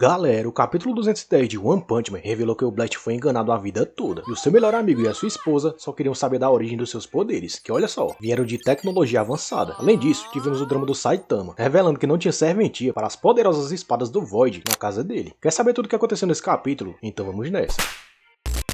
Galera, o capítulo 210 de One Punch Man revelou que o Blast foi enganado a vida toda, e o seu melhor amigo e a sua esposa só queriam saber da origem dos seus poderes, que olha só, vieram de tecnologia avançada. Além disso, tivemos o drama do Saitama, revelando que não tinha serventia para as poderosas espadas do Void na casa dele. Quer saber tudo o que aconteceu nesse capítulo? Então vamos nessa.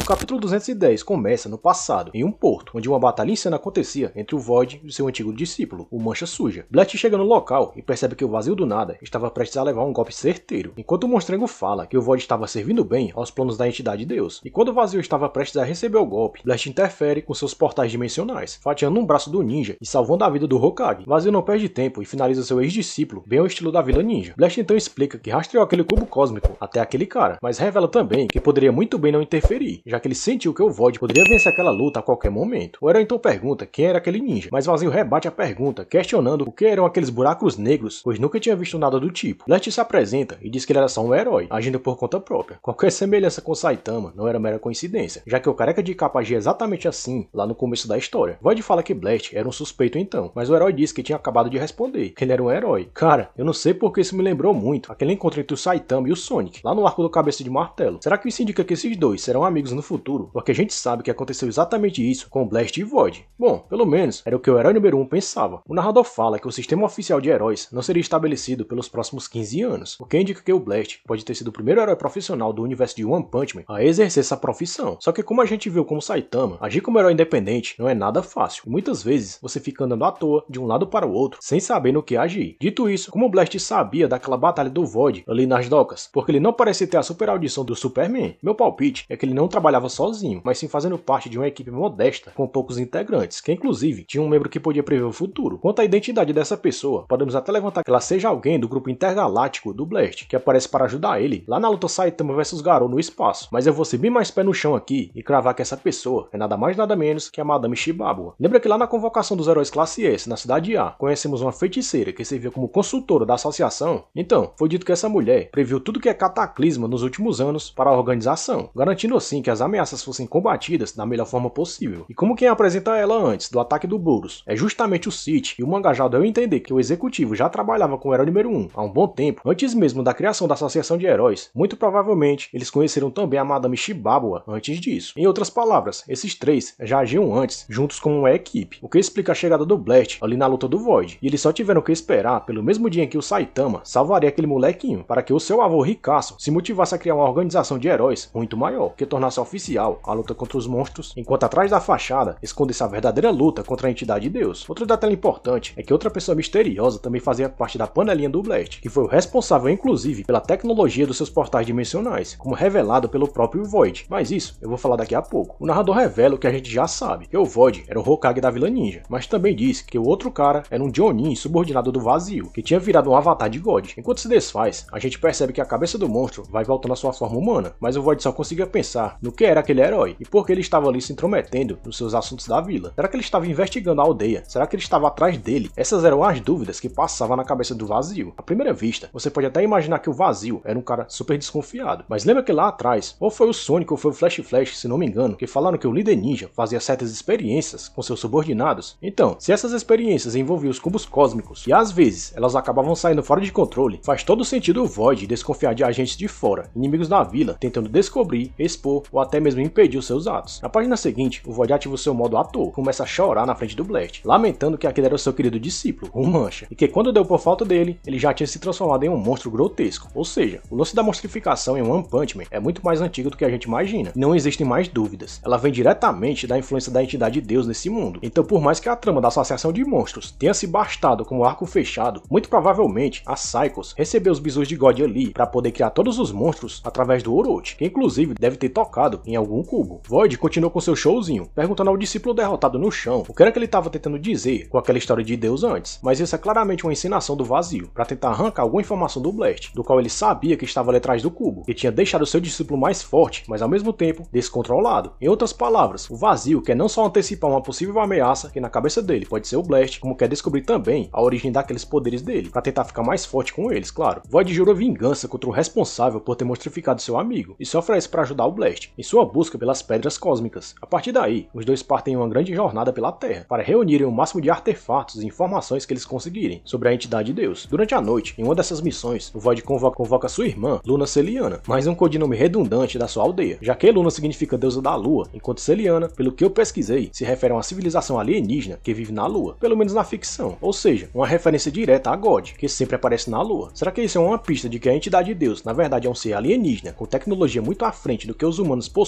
O capítulo 210 começa no passado, em um porto, onde uma batalha insana acontecia entre o Void e seu antigo discípulo, o Mancha Suja. Blast chega no local e percebe que o Vazio do Nada estava prestes a levar um golpe certeiro, enquanto o Monstrengo fala que o Void estava servindo bem aos planos da entidade Deus. E quando o Vazio estava prestes a receber o golpe, Blast interfere com seus portais dimensionais, fatiando um braço do ninja e salvando a vida do Hokage. Vazio não perde tempo e finaliza seu ex-discípulo, bem ao estilo da Vila Ninja. Blast então explica que rastreou aquele cubo cósmico até aquele cara, mas revela também que poderia muito bem não interferir, já que ele sentiu que o Void poderia vencer aquela luta a qualquer momento. O herói então pergunta quem era aquele ninja, mas Vazio rebate a pergunta, questionando o que eram aqueles buracos negros, pois nunca tinha visto nada do tipo. Blast se apresenta e diz que ele era só um herói, agindo por conta própria. Qualquer semelhança com Saitama não era mera coincidência, já que o careca de capa agia exatamente assim lá no começo da história. Void fala que Blast era um suspeito então, mas o herói diz que tinha acabado de responder, que ele era um herói. Cara, eu não sei porque isso me lembrou muito aquele encontro entre o Saitama e o Sonic, lá no arco do Cabeça de Martelo. Será que isso indica que esses dois serão amigos no futuro? Porque a gente sabe que aconteceu exatamente isso com Blast e Void. Bom, pelo menos era o que o herói número 1 pensava. O narrador fala que o sistema oficial de heróis não seria estabelecido pelos próximos 15 anos, o que indica que o Blast pode ter sido o primeiro herói profissional do universo de One Punch Man a exercer essa profissão. Só que como a gente viu como Saitama, agir como herói independente não é nada fácil, e muitas vezes você fica andando à toa de um lado para o outro, sem saber no que agir. Dito isso, como o Blast sabia daquela batalha do Void ali nas docas, porque ele não parece ter a super audição do Superman, meu palpite é que ele não trabalhava sozinho, mas sim fazendo parte de uma equipe modesta com poucos integrantes, que inclusive tinha um membro que podia prever o futuro. Quanto à identidade dessa pessoa, podemos até levantar que ela seja alguém do grupo intergaláctico do Blast, que aparece para ajudar ele lá na luta Saitama vs Garou no espaço. Mas eu vou ser bem mais pé no chão aqui e cravar que essa pessoa é nada mais nada menos que a Madame Shibabua. Lembra que lá na convocação dos heróis classe S na cidade A, conhecemos uma feiticeira que servia como consultora da associação? Então, foi dito que essa mulher previu tudo que é cataclisma nos últimos anos para a organização, garantindo assim que as ameaças fossem combatidas da melhor forma possível. E como quem apresenta ela antes do ataque do Boros é justamente o City, e o mangá deu a entender que o executivo já trabalhava com o herói número 1 há um bom tempo, antes mesmo da criação da Associação de Heróis, muito provavelmente eles conheceram também a Madame Shibabua antes disso. Em outras palavras, esses três já agiam antes, juntos como uma equipe, o que explica a chegada do Blast ali na luta do Void, e eles só tiveram que esperar pelo mesmo dia em que o Saitama salvaria aquele molequinho, para que o seu avô ricaço se motivasse a criar uma organização de heróis muito maior, que tornasse oficial a luta contra os monstros, enquanto atrás da fachada esconde-se a verdadeira luta contra a entidade Deus. Outro detalhe importante é que outra pessoa misteriosa também fazia parte da panelinha do Blast, que foi o responsável inclusive pela tecnologia dos seus portais dimensionais, como revelado pelo próprio Void, mas isso eu vou falar daqui a pouco. O narrador revela o que a gente já sabe, que o Void era o Hokage da Vila Ninja, mas também diz que o outro cara era um Jonin subordinado do Vazio, que tinha virado um avatar de God. Enquanto se desfaz, a gente percebe que a cabeça do monstro vai voltando à sua forma humana, mas o Void só conseguia pensar no que era aquele herói e por que ele estava ali se intrometendo nos seus assuntos da vila. Será que ele estava investigando a aldeia? Será que ele estava atrás dele? Essas eram as dúvidas que passavam na cabeça do Vazio. À primeira vista, você pode até imaginar que o Vazio era um cara super desconfiado, mas lembra que lá atrás, ou foi o Sonic ou foi o Flash, se não me engano, que falaram que o líder ninja fazia certas experiências com seus subordinados? Então, se essas experiências envolviam os cubos cósmicos, e às vezes elas acabavam saindo fora de controle, faz todo sentido o Void desconfiar de agentes de fora, inimigos da vila, tentando descobrir, expor ou até mesmo impedir os seus atos. Na página seguinte, o Void ativa o seu modo ator, começa a chorar na frente do Blast, lamentando que aquele era o seu querido discípulo, o Mancha, e que quando deu por falta dele, ele já tinha se transformado em um monstro grotesco. Ou seja, o lance da monstrificação em One Punch Man é muito mais antigo do que a gente imagina. Não existem mais dúvidas. Ela vem diretamente da influência da entidade Deus nesse mundo. Então, por mais que a trama da Associação de Monstros tenha se bastado como arco fechado, muito provavelmente a Psychos recebeu os bisus de God ali para poder criar todos os monstros através do Orochi, que inclusive deve ter tocado em algum cubo. Void continuou com seu showzinho, perguntando ao discípulo derrotado no chão o que era que ele estava tentando dizer com aquela história de Deus antes, mas isso é claramente uma encenação do Vazio, para tentar arrancar alguma informação do Blast, do qual ele sabia que estava ali atrás do cubo, que tinha deixado seu discípulo mais forte, mas ao mesmo tempo descontrolado. Em outras palavras, o Vazio quer não só antecipar uma possível ameaça, que na cabeça dele pode ser o Blast, como quer descobrir também a origem daqueles poderes dele, para tentar ficar mais forte com eles, claro. Void jura vingança contra o responsável por ter monstrificado seu amigo, e se oferece para ajudar o Blast. Em sua busca pelas pedras cósmicas. A partir daí, os dois partem em uma grande jornada pela Terra, para reunirem o máximo de artefatos e informações que eles conseguirem sobre a entidade de Deus. Durante a noite, em uma dessas missões, o Void convoca sua irmã, Luna Celiana, mais um codinome redundante da sua aldeia, já que Luna significa deusa da lua, enquanto Celiana, pelo que eu pesquisei, se refere a uma civilização alienígena que vive na lua, pelo menos na ficção, ou seja, uma referência direta a God, que sempre aparece na lua. Será que isso é uma pista de que a entidade de Deus, na verdade, é um ser alienígena, com tecnologia muito à frente do que os humanos possuem?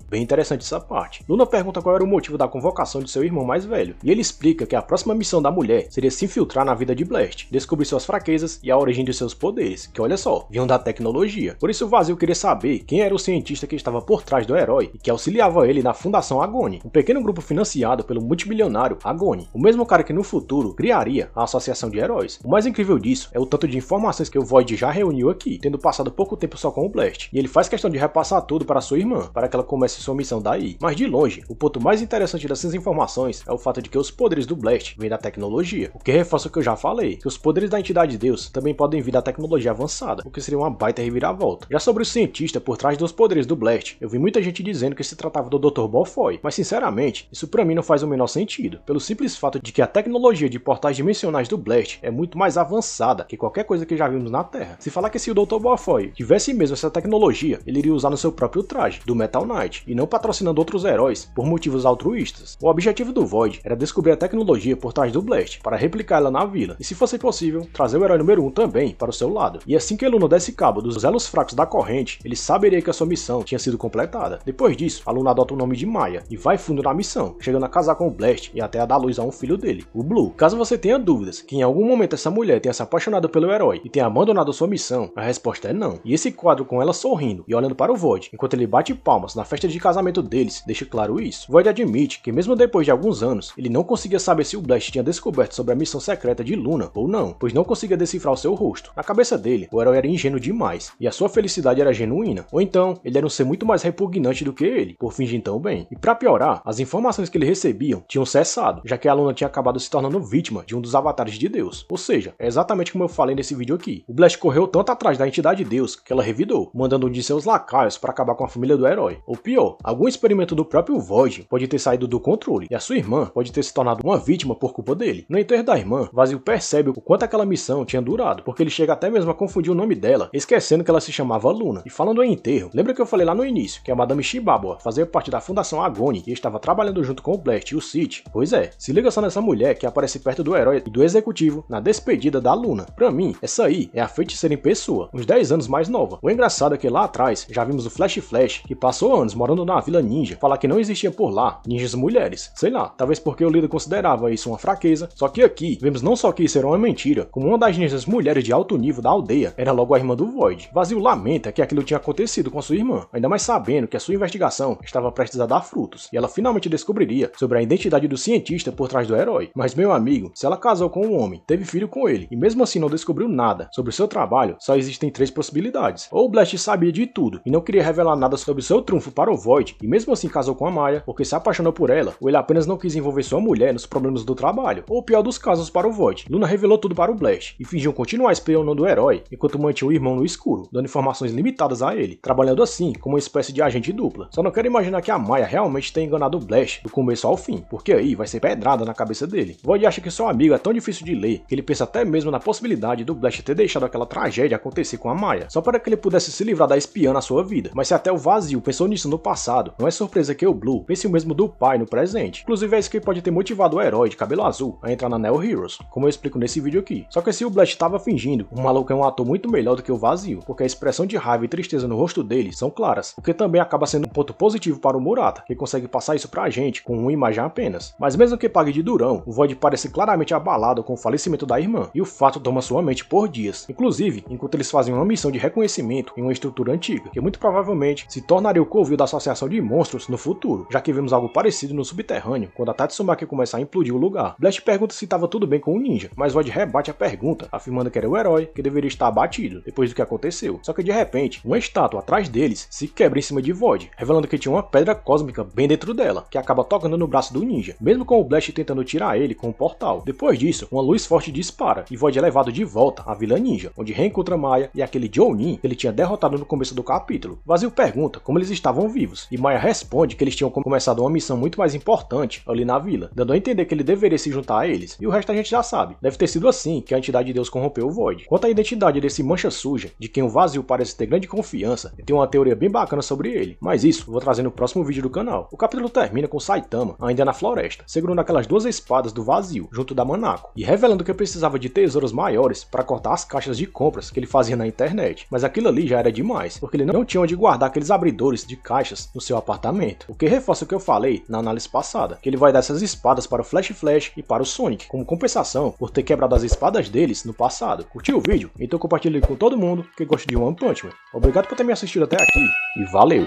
Bem interessante essa parte. Luna pergunta qual era o motivo da convocação de seu irmão mais velho, e ele explica que a próxima missão da mulher seria se infiltrar na vida de Blast, descobrir suas fraquezas e a origem de seus poderes, que olha só, vinham da tecnologia. Por isso o Vazio queria saber quem era o cientista que estava por trás do herói e que auxiliava ele na Fundação Agony, um pequeno grupo financiado pelo multimilionário Agony, o mesmo cara que no futuro criaria a Associação de Heróis. O mais incrível disso é o tanto de informações que o Void já reuniu aqui, tendo passado pouco tempo só com o Blast, e ele faz questão de repassar tudo para sua irmã, para que ela comece sua missão daí. Mas de longe, o ponto mais interessante dessas informações é o fato de que os poderes do Blast vêm da tecnologia, o que reforça o que eu já falei, que os poderes da entidade de Deus também podem vir da tecnologia avançada, o que seria uma baita reviravolta. Já sobre o cientista por trás dos poderes do Blast, eu vi muita gente dizendo que se tratava do Dr. Balfoy, mas sinceramente, isso pra mim não faz o menor sentido, pelo simples fato de que a tecnologia de portais dimensionais do Blast é muito mais avançada que qualquer coisa que já vimos na Terra. Se falar que se o Dr. Balfoy tivesse mesmo essa tecnologia, ele iria usar no seu próprio traje, do Metal Knight, e não patrocinando outros heróis por motivos altruístas. O objetivo do Void era descobrir a tecnologia por trás do Blast, para replicar ela na vila, e se fosse possível, trazer o herói número 1 também para o seu lado. E assim que a Luna desse cabo dos elos fracos da corrente, ele saberia que a sua missão tinha sido completada. Depois disso, a Luna adota o nome de Maya e vai fundo na missão, chegando a casar com o Blast e até a dar luz a um filho dele, o Blue. Caso você tenha dúvidas que em algum momento essa mulher tenha se apaixonado pelo herói e tenha abandonado sua missão, a resposta é não. E esse quadro com ela sorrindo e olhando para o Void, enquanto ele bate palmas na festa de casamento deles, deixa claro isso. Void admite que mesmo depois de alguns anos, ele não conseguia saber se o Blast tinha descoberto sobre a missão secreta de Luna ou não, pois não conseguia decifrar o seu rosto. Na cabeça dele, o herói era ingênuo demais, e a sua felicidade era genuína, ou então, ele era um ser muito mais repugnante do que ele, por fingir tão bem. E pra piorar, as informações que ele recebiam tinham cessado, já que a Luna tinha acabado se tornando vítima de um dos avatares de Deus. Ou seja, é exatamente como eu falei nesse vídeo aqui. O Blast correu tanto atrás da entidade de Deus que ela revidou, mandando um de seus lacaios para acabar com a família do herói. Ou pior, algum experimento do próprio Void pode ter saído do controle, e a sua irmã pode ter se tornado uma vítima por culpa dele. No enterro da irmã, Vazio percebe o quanto aquela missão tinha durado, porque ele chega até mesmo a confundir o nome dela, esquecendo que ela se chamava Luna. E falando em enterro, lembra que eu falei lá no início que a Madame Shibabawa fazia parte da Fundação Agony e estava trabalhando junto com o Blast e o Cid? Pois é, se liga só nessa mulher que aparece perto do herói e do executivo na despedida da Luna. Pra mim, essa aí é a feiticeira em pessoa, uns 10 anos mais nova. O engraçado é que lá atrás já vimos o Flash, que passou anos morando na Vila Ninja, falar que não existia por lá ninjas mulheres. Sei lá, talvez porque o líder considerava isso uma fraqueza, só que aqui vemos não só que isso era uma mentira, como uma das ninjas mulheres de alto nível da aldeia era logo a irmã do Void. Vazio lamenta que aquilo tinha acontecido com sua irmã, ainda mais sabendo que a sua investigação estava prestes a dar frutos, e ela finalmente descobriria sobre a identidade do cientista por trás do herói. Mas meu amigo, se ela casou com um homem, teve filho com ele, e mesmo assim não descobriu nada sobre o seu trabalho, só existem 3 possibilidades. Ou o Blast sabia de tudo e não queria revelar nada sobre o seu trunfo para o Void, e mesmo assim casou com a Maya porque se apaixonou por ela, ou ele apenas não quis envolver sua mulher nos problemas do trabalho. Ou o pior dos casos para o Void, Luna revelou tudo para o Blast e fingiu continuar espionando o herói enquanto mantinha o irmão no escuro, dando informações limitadas a ele, trabalhando assim como uma espécie de agente dupla. Só não quero imaginar que a Maya realmente tenha enganado o Blast do começo ao fim, porque aí vai ser pedrada na cabeça dele. Void acha que seu amigo é tão difícil de ler que ele pensa até mesmo na possibilidade do Blast ter deixado aquela tragédia acontecer com a Maya, só para que ele pudesse se livrar da espiã na sua vida. Mas se até o Vazio pensou nisso no passado, não é surpresa que o Blue pense o mesmo do pai no presente. Inclusive é isso que pode ter motivado o herói de cabelo azul a entrar na Neo Heroes, como eu explico nesse vídeo aqui. Só que se o Blast estava fingindo, o maluco é um ator muito melhor do que o Vazio, porque a expressão de raiva e tristeza no rosto dele são claras, o que também acaba sendo um ponto positivo para o Murata, que consegue passar isso pra gente com uma imagem apenas. Mas mesmo que pague de durão, o Void parece claramente abalado com o falecimento da irmã, e o fato toma sua mente por dias, inclusive enquanto eles fazem uma missão de reconhecimento em uma estrutura antiga, que muito provavelmente se tornaria o covil da associação de monstros no futuro, já que vemos algo parecido no subterrâneo, quando a Tatsumaki começa a implodir o lugar. Blast pergunta se estava tudo bem com o ninja, mas Void rebate a pergunta, afirmando que era o herói que deveria estar abatido depois do que aconteceu. Só que de repente, uma estátua atrás deles se quebra em cima de Void, revelando que tinha uma pedra cósmica bem dentro dela, que acaba tocando no braço do ninja, mesmo com o Blast tentando tirar ele com um portal. Depois disso, uma luz forte dispara e Void é levado de volta à Vila Ninja, onde reencontra Maya e aquele Jounin que ele tinha derrotado no começo do capítulo. Vazio pergunta como eles eles estavam vivos. E Maya responde que eles tinham começado uma missão muito mais importante ali na vila, dando a entender que ele deveria se juntar a eles. E o resto a gente já sabe. Deve ter sido assim que a entidade de Deus corrompeu o Void. Quanto à identidade desse mancha suja, de quem o vazio parece ter grande confiança, eu tenho uma teoria bem bacana sobre ele. Mas isso eu vou trazer no próximo vídeo do canal. O capítulo termina com Saitama, ainda na floresta, segurando aquelas duas espadas do vazio, junto da Manako, e revelando que precisava de tesouros maiores para cortar as caixas de compras que ele fazia na internet. Mas aquilo ali já era demais, porque ele não tinha onde guardar aqueles abridores de caixas no seu apartamento. O que reforça o que eu falei na análise passada, que ele vai dar essas espadas para o Flash e para o Sonic, como compensação por ter quebrado as espadas deles no passado. Curtiu o vídeo? Então compartilhe com todo mundo que gosta de One Punch Man. Obrigado por ter me assistido até aqui e valeu!